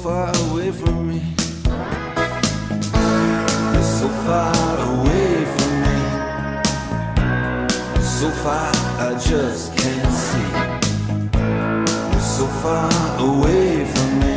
far away from me. You're so far away from me. So far I just can't see. You're so far away from me.